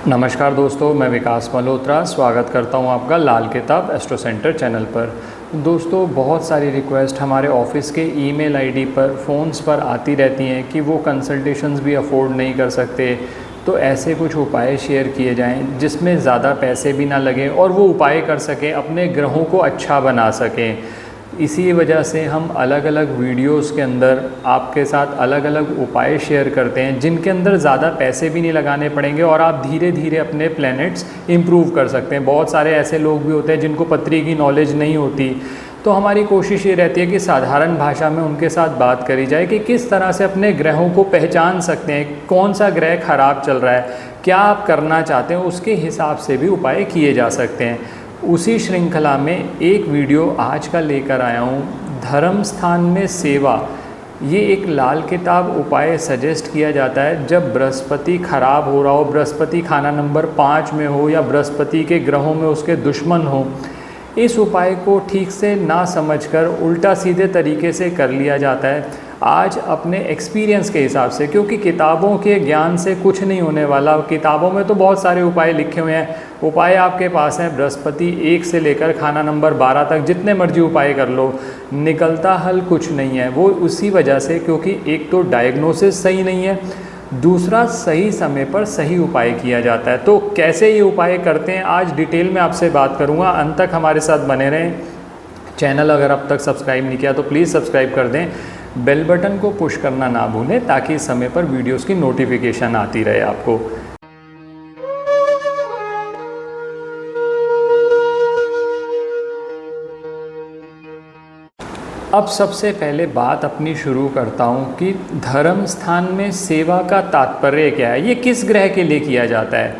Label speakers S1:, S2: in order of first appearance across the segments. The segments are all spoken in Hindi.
S1: नमस्कार दोस्तों, मैं विकास मल्होत्रा स्वागत करता हूं आपका लाल किताब एस्ट्रो सेंटर चैनल पर। दोस्तों, बहुत सारी रिक्वेस्ट हमारे ऑफिस के ईमेल आईडी पर फ़ोन्स पर आती रहती हैं कि वो कंसल्टेशंस भी अफोर्ड नहीं कर सकते, तो ऐसे कुछ उपाय शेयर किए जाएं जिसमें ज़्यादा पैसे भी ना लगें और वो उपाय कर सकें, अपने ग्रहों को अच्छा बना सकें। इसी वजह से हम अलग अलग वीडियोस के अंदर आपके साथ अलग अलग उपाय शेयर करते हैं जिनके अंदर ज़्यादा पैसे भी नहीं लगाने पड़ेंगे और आप धीरे धीरे अपने प्लैनेट्स इंप्रूव कर सकते हैं। बहुत सारे ऐसे लोग भी होते हैं जिनको पत्री की नॉलेज नहीं होती, तो हमारी कोशिश ये रहती है कि साधारण भाषा में उनके साथ बात करी जाए कि किस तरह से अपने ग्रहों को पहचान सकते हैं, कौन सा ग्रह खराब चल रहा है, क्या आप करना चाहते हैं, उसके हिसाब से भी उपाय किए जा सकते हैं। उसी श्रृंखला में एक वीडियो आज का लेकर आया हूँ, धर्म स्थान में सेवा। ये एक लाल किताब उपाय सजेस्ट किया जाता है जब बृहस्पति खराब हो रहा हो, बृहस्पति खाना नंबर 5 में हो या बृहस्पति के ग्रहों में उसके दुश्मन हो। इस उपाय को ठीक से ना समझकर उल्टा सीधे तरीके से कर लिया जाता है। आज अपने एक्सपीरियंस के हिसाब से, क्योंकि किताबों के ज्ञान से कुछ नहीं होने वाला, किताबों में तो बहुत सारे उपाय लिखे हुए हैं, उपाय आपके पास हैं, बृहस्पति 1 से लेकर खाना नंबर 12 तक जितने मर्जी उपाय कर लो, निकलता हल कुछ नहीं है। वो उसी वजह से, क्योंकि एक तो डायग्नोसिस सही नहीं है, दूसरा सही समय पर सही उपाय किया जाता है। तो कैसे ये उपाय करते हैं आज डिटेल में आपसे बात करूँगा, अंत तक हमारे साथ बने रहें। चैनल अगर अब तक सब्सक्राइब नहीं किया तो प्लीज़ सब्सक्राइब कर दें, बेल बटन को पुश करना ना भूलें ताकि समय पर वीडियोस की नोटिफिकेशन आती रहे आपको। अब सबसे पहले बात अपनी शुरू करता हूँ कि धर्म स्थान में सेवा का तात्पर्य क्या है, ये किस ग्रह के लिए किया जाता है।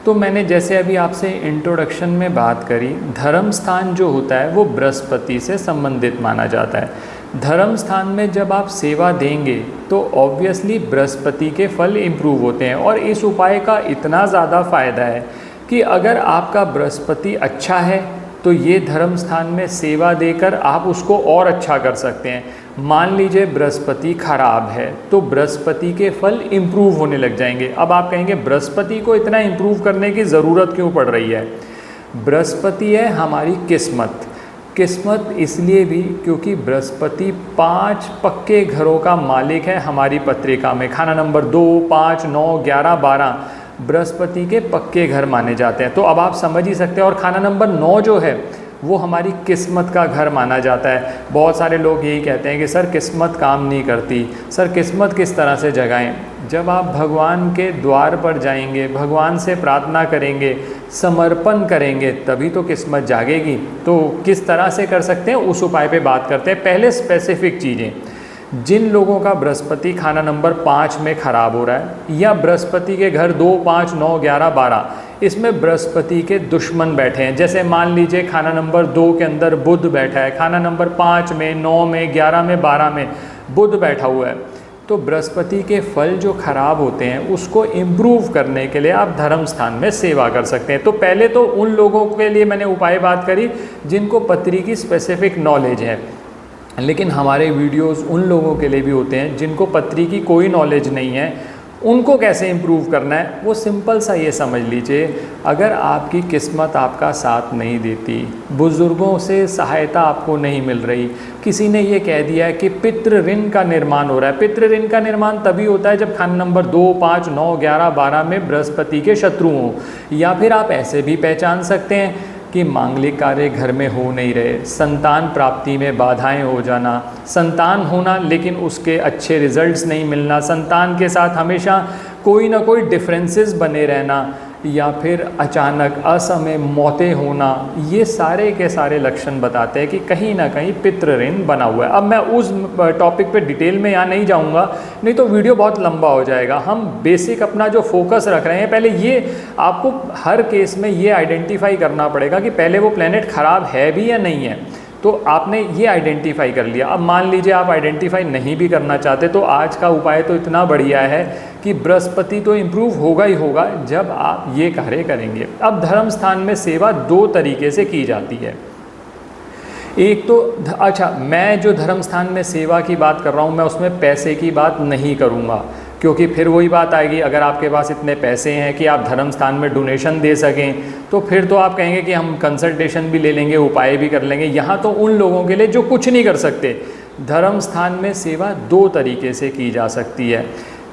S1: तो मैंने जैसे अभी आपसे इंट्रोडक्शन में बात करी, धर्म स्थान जो होता है वो बृहस्पति से संबंधित माना जाता है। धर्म स्थान में जब आप सेवा देंगे तो ऑब्वियसली बृहस्पति के फल इम्प्रूव होते हैं और इस उपाय का इतना ज़्यादा फ़ायदा है कि अगर आपका बृहस्पति अच्छा है तो ये धर्म स्थान में सेवा देकर आप उसको और अच्छा कर सकते हैं। मान लीजिए बृहस्पति खराब है तो बृहस्पति के फल इम्प्रूव होने लग जाएंगे। अब आप कहेंगे बृहस्पति को इतना इम्प्रूव करने की ज़रूरत क्यों पड़ रही है। बृहस्पति है हमारी किस्मत। किस्मत इसलिए भी क्योंकि बृहस्पति 5 पक्के घरों का मालिक है हमारी पत्रिका में। खाना नंबर 2, 5, 9, 11, 12 बृहस्पति के पक्के घर माने जाते हैं। तो अब आप समझ ही सकते हैं। और खाना नंबर 9 जो है वो हमारी किस्मत का घर माना जाता है। बहुत सारे लोग यही कहते हैं कि सर किस्मत काम नहीं करती, सर किस्मत किस तरह से जगाएं। जब आप भगवान के द्वार पर जाएंगे, भगवान से प्रार्थना करेंगे, समर्पण करेंगे, तभी तो किस्मत जागेगी। तो किस तरह से कर सकते हैं उस उपाय पे बात करते हैं। पहले स्पेसिफिक चीज़ें, जिन लोगों का बृहस्पति खाना नंबर 5 में ख़राब हो रहा है या बृहस्पति के घर 2, 5, 9, 11, 12 इसमें बृहस्पति के दुश्मन बैठे हैं। जैसे मान लीजिए खाना नंबर 2 के अंदर बुध बैठा है, खाना नंबर 5 में, 9 में, 11 में, 12 में बुध बैठा हुआ है, तो बृहस्पति के फल जो खराब होते हैं उसको इम्प्रूव करने के लिए आप धर्म स्थान में सेवा कर सकते हैं। तो पहले तो उन लोगों के लिए मैंने उपाय बात करी जिनको पत्री की स्पेसिफिक नॉलेज है, लेकिन हमारे वीडियोस उन लोगों के लिए भी होते हैं जिनको पत्री की कोई नॉलेज नहीं है। उनको कैसे इम्प्रूव करना है वो सिंपल सा ये समझ लीजिए। अगर आपकी किस्मत आपका साथ नहीं देती, बुज़ुर्गों से सहायता आपको नहीं मिल रही, किसी ने ये कह दिया है कि पितृ ऋण का निर्माण हो रहा है। पितृ ऋण का निर्माण तभी होता है जब खाना नंबर 2, 5, 9, 11, 12 में बृहस्पति के शत्रु हों। या फिर आप ऐसे भी पहचान सकते हैं कि मांगलिक कार्य घर में हो नहीं रहे, संतान प्राप्ति में बाधाएं हो जाना, संतान होना लेकिन उसके अच्छे रिजल्ट्स नहीं मिलना, संतान के साथ हमेशा कोई ना कोई डिफरेंसेस बने रहना, या फिर अचानक असमय मौतें होना, ये सारे के सारे लक्षण बताते हैं कि कहीं ना कहीं पितृ ऋण बना हुआ है। अब मैं उस टॉपिक पे डिटेल में यहाँ नहीं जाऊँगा, नहीं तो वीडियो बहुत लंबा हो जाएगा। हम बेसिक अपना जो फोकस रख रहे हैं, पहले ये आपको हर केस में ये आइडेंटिफाई करना पड़ेगा कि पहले वो प्लेनेट ख़राब है भी या नहीं है। तो आपने ये आइडेंटिफाई कर लिया। अब मान लीजिए आप आइडेंटिफाई नहीं भी करना चाहते, तो आज का उपाय तो इतना बढ़िया है कि बृहस्पति तो इम्प्रूव होगा ही होगा जब आप ये कार्य करेंगे। अब धर्म स्थान में सेवा 2 तरीके से की जाती है। एक तो मैं जो धर्म स्थान में सेवा की बात कर रहा हूँ, मैं उसमें पैसे की बात नहीं करूँगा। क्योंकि फिर वही बात आएगी, अगर आपके पास इतने पैसे हैं कि आप धर्म स्थान में डोनेशन दे सकें तो फिर तो आप कहेंगे कि हम कंसल्टेशन भी ले लेंगे, उपाय भी कर लेंगे। यहाँ तो उन लोगों के लिए जो कुछ नहीं कर सकते। धर्म स्थान में सेवा दो तरीके से की जा सकती है।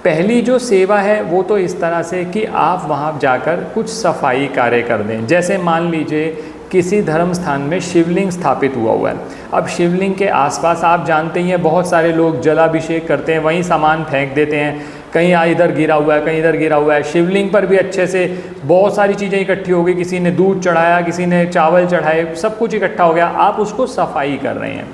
S1: पहली जो सेवा है वो तो इस तरह से कि आप वहाँ जाकर कुछ सफाई कार्य कर दें। जैसे मान लीजिए किसी धर्म स्थान में शिवलिंग स्थापित हुआ है। अब शिवलिंग के आसपास आप जानते ही हैं बहुत सारे लोग जलाभिषेक करते हैं, वहीं सामान फेंक देते हैं, कहीं इधर गिरा हुआ है, कहीं इधर गिरा हुआ है। शिवलिंग पर भी अच्छे से बहुत सारी चीज़ें इकट्ठी हो गई, किसी ने दूध चढ़ाया, किसी ने चावल चढ़ाए, सब कुछ इकट्ठा हो गया, आप उसको सफाई कर रहे हैं।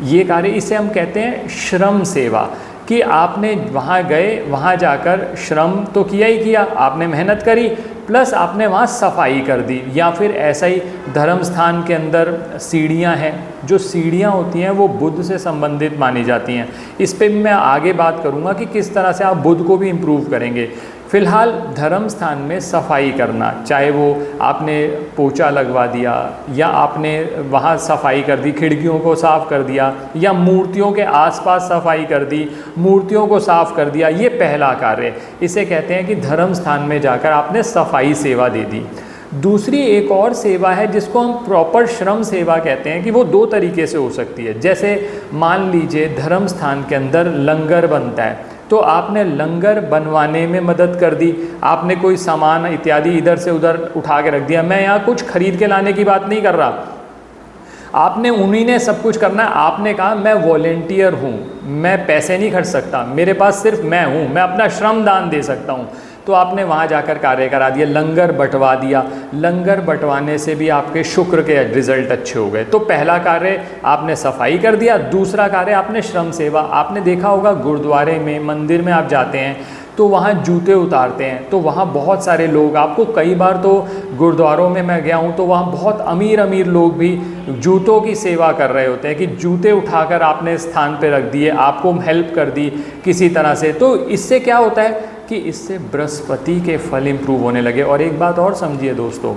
S1: ये कार्य, इसे हम कहते हैं श्रम सेवा, कि आपने वहाँ गए, वहाँ जाकर श्रम तो किया ही किया, आपने मेहनत करी, प्लस आपने वहाँ सफाई कर दी। या फिर ऐसा ही धर्म स्थान के अंदर सीढ़ियाँ हैं, जो सीढ़ियाँ होती हैं वो बुद्ध से संबंधित मानी जाती हैं। इस पे भी मैं आगे बात करूँगा कि किस तरह से आप बुद्ध को भी इम्प्रूव करेंगे। फ़िलहाल धर्म स्थान में सफाई करना, चाहे वो आपने पोछा लगवा दिया या आपने वहाँ सफाई कर दी, खिड़कियों को साफ़ कर दिया, या मूर्तियों के आसपास सफाई कर दी, मूर्तियों को साफ़ कर दिया, ये पहला कार्य। इसे कहते हैं कि धर्म स्थान में जाकर आपने सफाई सेवा दे दी। दूसरी एक और सेवा है जिसको हम प्रॉपर श्रम सेवा कहते हैं, कि वो दो तरीके से हो सकती है। जैसे मान लीजिए धर्म स्थान के अंदर लंगर बनता है, तो आपने लंगर बनवाने में मदद कर दी, आपने कोई सामान इत्यादि इधर से उधर उठा के रख दिया। मैं यहाँ कुछ खरीद के लाने की बात नहीं कर रहा, आपने उन्हीं ने सब कुछ करना है। आपने कहा मैं वॉलेंटियर हूँ, मैं पैसे नहीं खर्च सकता, मेरे पास सिर्फ मैं हूँ, मैं अपना श्रम दान दे सकता हूँ, तो आपने वहाँ जाकर कार्य करा दिया, लंगर बंटवा दिया। लंगर बंटवाने से भी आपके शुक्र के रिजल्ट अच्छे हो गए। तो पहला कार्य आपने सफाई कर दिया, दूसरा कार्य आपने श्रम सेवा। आपने देखा होगा गुरुद्वारे में, मंदिर में आप जाते हैं तो वहाँ जूते उतारते हैं, तो वहाँ बहुत सारे लोग, आपको कई बार तो गुरुद्वारों में मैं गया हूँ तो वहाँ बहुत अमीर अमीर लोग भी जूतों की सेवा कर रहे होते हैं, कि जूते उठाकर आपने स्थान पे रख दिए, आपको हेल्प कर दी किसी तरह से। तो इससे क्या होता है कि इससे बृहस्पति के फल इम्प्रूव होने लगे। और एक बात और समझिए दोस्तों,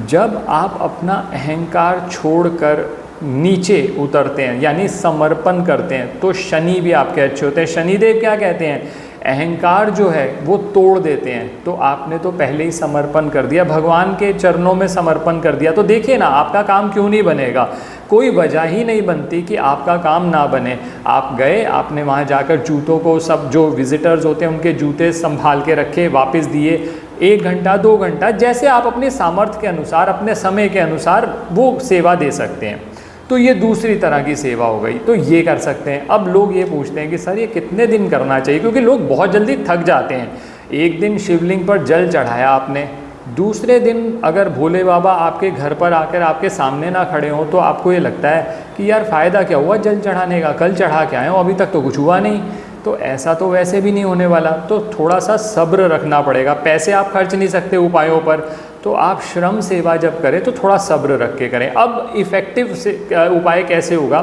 S1: जब आप अपना अहंकार छोड़कर नीचे उतरते हैं यानी समर्पण करते हैं, तो शनि भी आपके अच्छे होते हैं। शनिदेव क्या कहते हैं, अहंकार जो है वो तोड़ देते हैं। तो आपने तो पहले ही समर्पण कर दिया, भगवान के चरणों में समर्पण कर दिया, तो देखिए ना आपका काम क्यों नहीं बनेगा। कोई वजह ही नहीं बनती कि आपका काम ना बने। आप गए, आपने वहाँ जाकर जूतों को, सब जो विजिटर्स होते हैं उनके जूते संभाल के रखे, वापस दिए, 1 घंटा 2 घंटा, जैसे आप अपने सामर्थ्य के अनुसार, अपने समय के अनुसार वो सेवा दे सकते हैं। तो ये दूसरी तरह की सेवा हो गई, तो ये कर सकते हैं। अब लोग ये पूछते हैं कि सर ये कितने दिन करना चाहिए, क्योंकि लोग बहुत जल्दी थक जाते हैं। एक दिन शिवलिंग पर जल चढ़ाया आपने, दूसरे दिन अगर भोले बाबा आपके घर पर आकर आपके सामने ना खड़े हों तो आपको ये लगता है कि यार फ़ायदा क्या हुआ जल चढ़ाने का, कल चढ़ा के आए हो, अभी तक तो कुछ हुआ नहीं। तो ऐसा तो वैसे भी नहीं होने वाला, तो थोड़ा सा सब्र रखना पड़ेगा। पैसे आप खर्च नहीं सकते उपायों पर, तो आप श्रम सेवा जब करें तो थोड़ा सब्र रख के करें। अब इफ़ेक्टिव से उपाय कैसे होगा,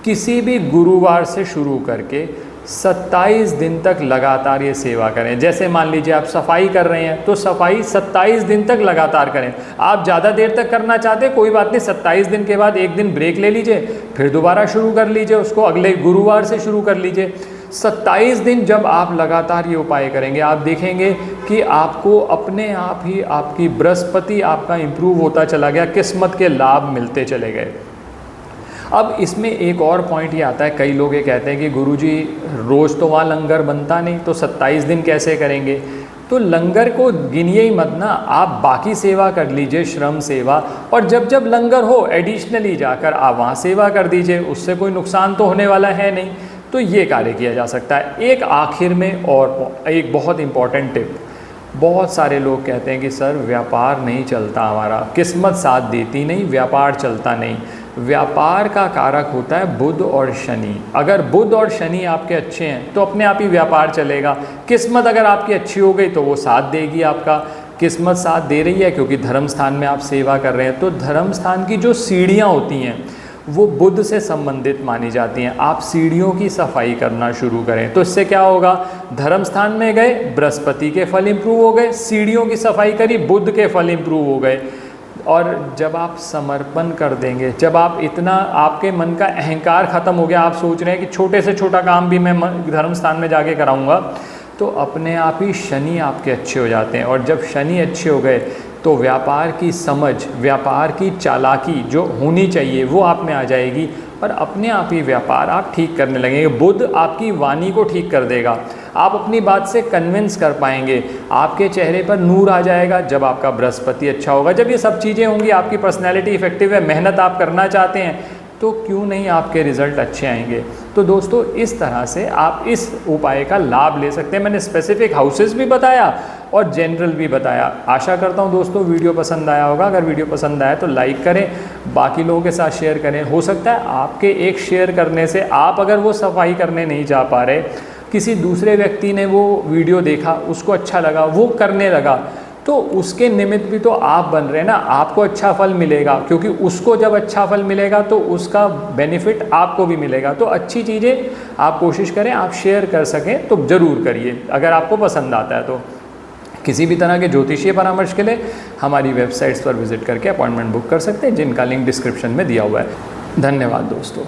S1: किसी भी गुरुवार से शुरू करके 27 दिन तक लगातार ये सेवा करें। जैसे मान लीजिए आप सफाई कर रहे हैं तो सफाई 27 दिन तक लगातार करें। आप ज़्यादा देर तक करना चाहते हैं कोई बात नहीं, 27 दिन के बाद एक दिन ब्रेक ले लीजिए, फिर दोबारा शुरू कर लीजिए, उसको अगले गुरुवार से शुरू कर लीजिए। 27 दिन जब आप लगातार ये उपाय करेंगे, आप देखेंगे कि आपको अपने आप ही आपकी बृहस्पति आपका इम्प्रूव होता चला गया, किस्मत के लाभ मिलते चले गए। अब इसमें एक और पॉइंट ये आता है, कई लोग ये कहते हैं कि गुरुजी रोज़ तो वहाँ लंगर बनता नहीं, तो 27 दिन कैसे करेंगे। तो लंगर को गिनिए ही मत ना, आप बाकी सेवा कर लीजिए, श्रम सेवा, और जब जब लंगर हो एडिशनली जाकर आप वहाँ सेवा कर दीजिए, उससे कोई नुकसान तो होने वाला है नहीं। तो ये कार्य किया जा सकता है। एक आखिर में और एक बहुत इम्पॉर्टेंट टिप, बहुत सारे लोग कहते हैं कि सर व्यापार नहीं चलता हमारा, किस्मत साथ देती नहीं, व्यापार चलता नहीं। व्यापार का कारक होता है बुध और शनि। अगर बुध और शनि आपके अच्छे हैं तो अपने आप ही व्यापार चलेगा। किस्मत अगर आपकी अच्छी हो गई तो वो साथ देगी आपका। किस्मत साथ दे रही है क्योंकि धर्म स्थान में आप सेवा कर रहे हैं, तो धर्म स्थान की जो सीढ़ियाँ होती हैं वो बुध से संबंधित मानी जाती हैं। आप सीढ़ियों की सफाई करना शुरू करें, तो इससे क्या होगा, धर्म स्थान में गए, बृहस्पति के फल इम्प्रूव हो गए, सीढ़ियों की सफाई करी, बुध के फल इम्प्रूव हो गए। और जब आप समर्पण कर देंगे, जब आप इतना, आपके मन का अहंकार ख़त्म हो गया, आप सोच रहे हैं कि छोटे से छोटा काम भी मैं धर्म स्थान में जाके कराऊंगा, तो अपने आप ही शनि आपके अच्छे हो जाते हैं। और जब शनि अच्छे हो गए तो व्यापार की समझ, व्यापार की चालाकी जो होनी चाहिए वो आप में आ जाएगी और अपने आप ही व्यापार आप ठीक करने लगेंगे। बुध आपकी वाणी को ठीक कर देगा, आप अपनी बात से कन्विंस कर पाएंगे, आपके चेहरे पर नूर आ जाएगा जब आपका बृहस्पति अच्छा होगा। जब ये सब चीज़ें होंगी, आपकी पर्सनैलिटी इफेक्टिव है, मेहनत आप करना चाहते हैं, तो क्यों नहीं आपके रिज़ल्ट अच्छे आएंगे। तो दोस्तों इस तरह से आप इस उपाय का लाभ ले सकते हैं। मैंने स्पेसिफिक हाउसेस भी बताया और जनरल भी बताया। आशा करता हूं दोस्तों वीडियो पसंद आया होगा। अगर वीडियो पसंद आया तो लाइक करें, बाकी लोगों के साथ शेयर करें। हो सकता है आपके एक शेयर करने से, आप अगर वो सफाई करने नहीं जा पा रहे, किसी दूसरे व्यक्ति ने वो वीडियो देखा, उसको अच्छा लगा, वो करने लगा, तो उसके निमित्त भी तो आप बन रहे हैं ना, आपको अच्छा फल मिलेगा, क्योंकि उसको जब अच्छा फल मिलेगा तो उसका बेनिफिट आपको भी मिलेगा। तो अच्छी चीज़ें आप कोशिश करें, आप शेयर कर सकें तो ज़रूर करिए अगर आपको पसंद आता है तो। किसी भी तरह के ज्योतिषीय परामर्श के लिए हमारी वेबसाइट्स पर विजिट करके अपॉइंटमेंट बुक कर सकते हैं, जिनका लिंक डिस्क्रिप्शन में दिया हुआ है। धन्यवाद दोस्तों।